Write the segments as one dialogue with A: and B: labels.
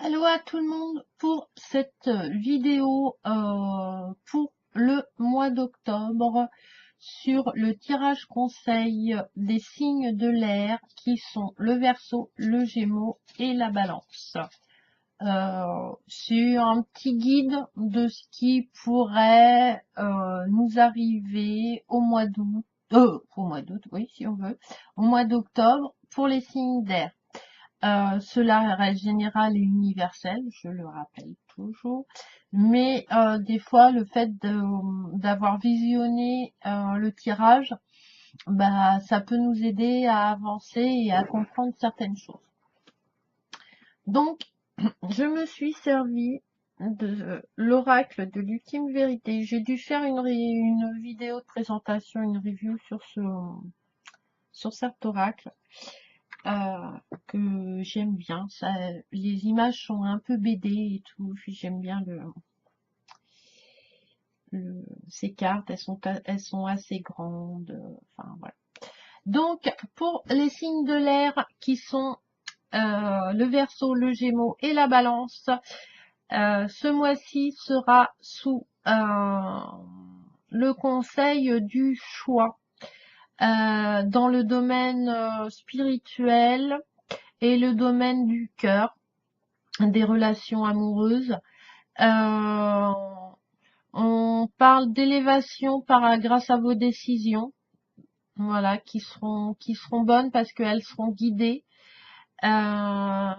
A: Hello à tout le monde pour cette vidéo pour le mois d'octobre sur le tirage conseil des signes de l'air qui sont le Verseau, le Gémeaux et la Balance. Sur un petit guide de ce qui pourrait nous arriver au mois d'août, oui si on veut, au mois d'octobre pour les signes d'air. Cela reste général et universel, je le rappelle toujours. Mais des fois, le fait d'avoir visionné le tirage, bah, ça peut nous aider à avancer et à comprendre certaines choses. Donc, je me suis servi de l'oracle de l'ultime vérité. J'ai dû faire une vidéo de présentation, une review sur cet oracle. Que j'aime bien. Ça, les images sont un peu BD et tout. Puis j'aime bien ces cartes. Elles sont assez grandes. Enfin voilà. Donc pour les signes de l'air qui sont le Verseau, le Gémeaux et la Balance, ce mois-ci sera sous le conseil du choix dans le domaine spirituel et le domaine du cœur, des relations amoureuses. Euh, on parle d'élévation grâce à vos décisions, voilà, qui seront bonnes parce qu'elles seront guidées. Euh,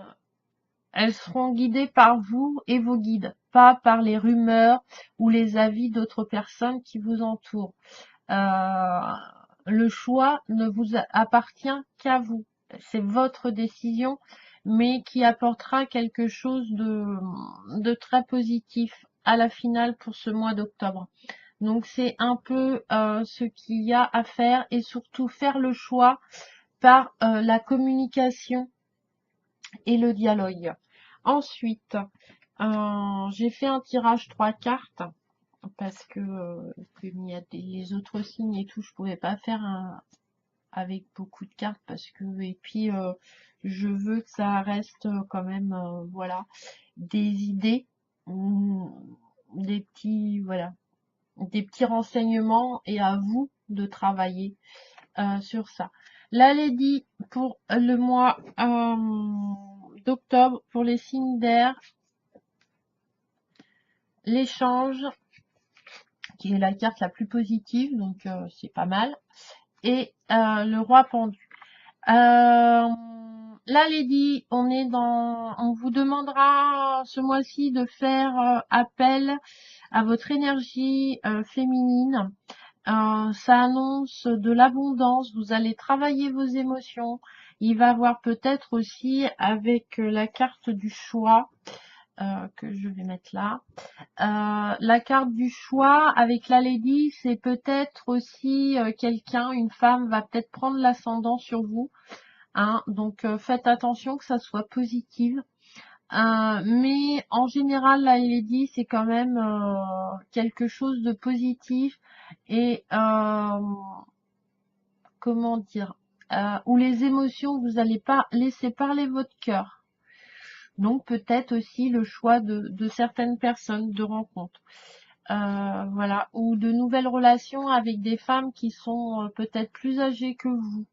A: Elles seront guidées par vous et vos guides, pas par les rumeurs ou les avis d'autres personnes qui vous entourent. Le choix ne vous appartient qu'à vous. C'est votre décision, mais qui apportera quelque chose de très positif à la finale pour ce mois d'octobre. Donc c'est un peu ce qu'il y a à faire et surtout faire le choix par la communication et le dialogue. Ensuite, j'ai fait un tirage 3 cartes parce que comme il y a les autres signes et tout, je pouvais pas faire avec beaucoup de cartes parce que et puis je veux que ça reste quand même voilà des idées, des petits voilà des petits renseignements et à vous de travailler sur ça. La Lady pour le mois d'octobre pour les signes d'air, l'échange qui est la carte la plus positive, donc c'est pas mal, et le roi pendu. Là, Lady, on vous demandera ce mois-ci de faire appel à votre énergie féminine. Ça annonce de l'abondance. Vous allez travailler vos émotions. Il va y avoir peut-être aussi avec la carte du choix que je vais mettre là. La carte du choix avec la Lady, c'est peut-être aussi quelqu'un, une femme va peut-être prendre l'ascendant sur vous. Hein, donc faites attention que ça soit positif. Mais en général, la Lady, c'est quand même quelque chose de positif et comment dire, où les émotions, vous n'allez pas laisser parler votre cœur. Donc peut-être aussi le choix de certaines personnes de rencontre. Voilà, ou de nouvelles relations avec des femmes qui sont peut-être plus âgées que vous,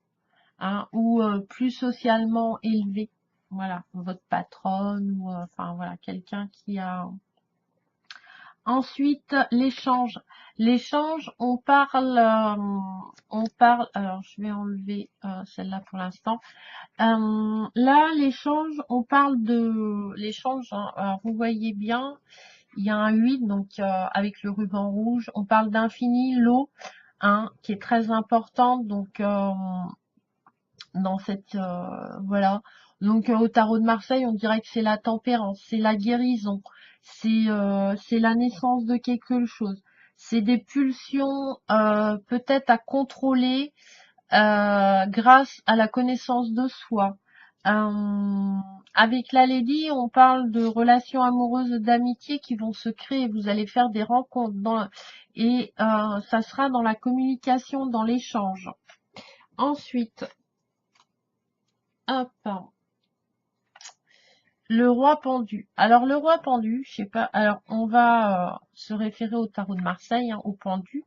A: hein, ou plus socialement élevées. Voilà, votre patronne, ou enfin voilà, quelqu'un qui a. Ensuite, l'échange. L'échange, on parle. Alors, je vais enlever celle-là pour l'instant. Là, l'échange, on parle de l'échange. Hein, alors, vous voyez bien, il y a un 8, donc avec le ruban rouge. On parle d'infini, l'eau, hein, qui est très importante. Donc, dans cette voilà. Donc, au tarot de Marseille, on dirait que c'est la tempérance, c'est la guérison, c'est la naissance de quelque chose. C'est des pulsions peut-être à contrôler grâce à la connaissance de soi. Euh, Avec la Lady, on parle de relations amoureuses, d'amitié qui vont se créer. Vous allez faire des rencontres et ça sera dans la communication, dans l'échange. Ensuite, hop, Le roi pendu. Alors le roi pendu, je sais pas. Alors on va se référer au tarot de Marseille, hein, au pendu.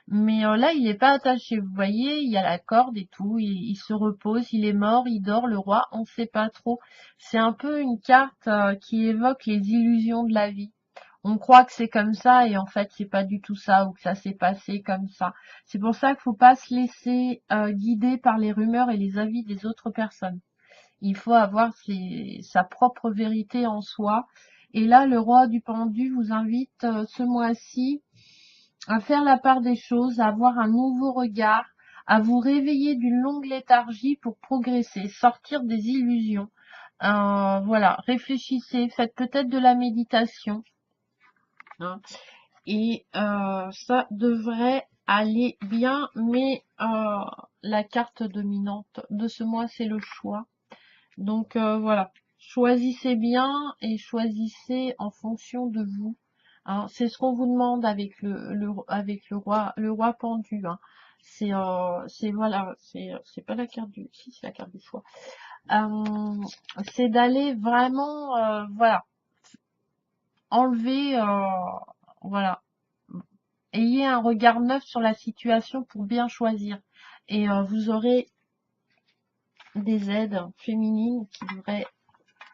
A: Mais là, il n'est pas attaché. Vous voyez, il y a la corde et tout. Il se repose, il est mort, il dort. Le roi, on ne sait pas trop. C'est un peu une carte qui évoque les illusions de la vie. On croit que c'est comme ça et en fait c'est pas du tout ça ou que ça s'est passé comme ça. C'est pour ça qu'il faut pas se laisser guider par les rumeurs et les avis des autres personnes. Il faut avoir sa propre vérité en soi. Et là, le roi du pendu vous invite ce mois-ci à faire la part des choses, à avoir un nouveau regard, à vous réveiller d'une longue léthargie pour progresser, sortir des illusions. Voilà, réfléchissez, faites peut-être de la méditation, hein, et ça devrait aller bien, mais la carte dominante de ce mois, c'est le choix. Donc voilà, choisissez bien et choisissez en fonction de vous. Hein. C'est ce qu'on vous demande avec avec le roi pendu. Hein. C'est voilà, c'est pas la carte du, si c'est la carte du choix. C'est d'aller vraiment voilà, enlever voilà, ayez un regard neuf sur la situation pour bien choisir et vous aurez des aides féminines qui devraient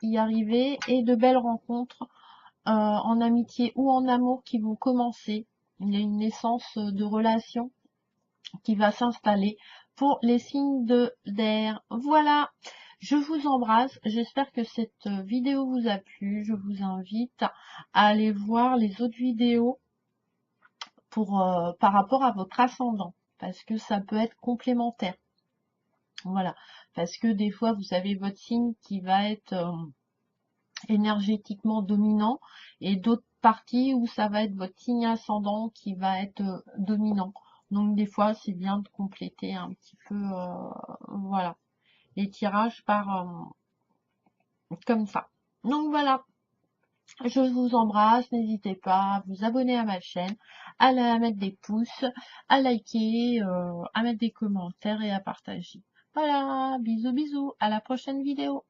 A: y arriver et de belles rencontres en amitié ou en amour qui vont commencer. Il y a une naissance de relation qui va s'installer pour les signes de d'air. Voilà, je vous embrasse. J'espère que cette vidéo vous a plu. Je vous invite à aller voir les autres vidéos pour par rapport à votre ascendant parce que ça peut être complémentaire. Voilà, parce que des fois vous avez votre signe qui va être énergétiquement dominant et d'autres parties où ça va être votre signe ascendant qui va être dominant. Donc des fois c'est bien de compléter un petit peu voilà les tirages par comme ça. Donc voilà, je vous embrasse, n'hésitez pas à vous abonner à ma chaîne, à mettre des pouces, à liker, à mettre des commentaires et à partager. Voilà, bisous bisous, à la prochaine vidéo.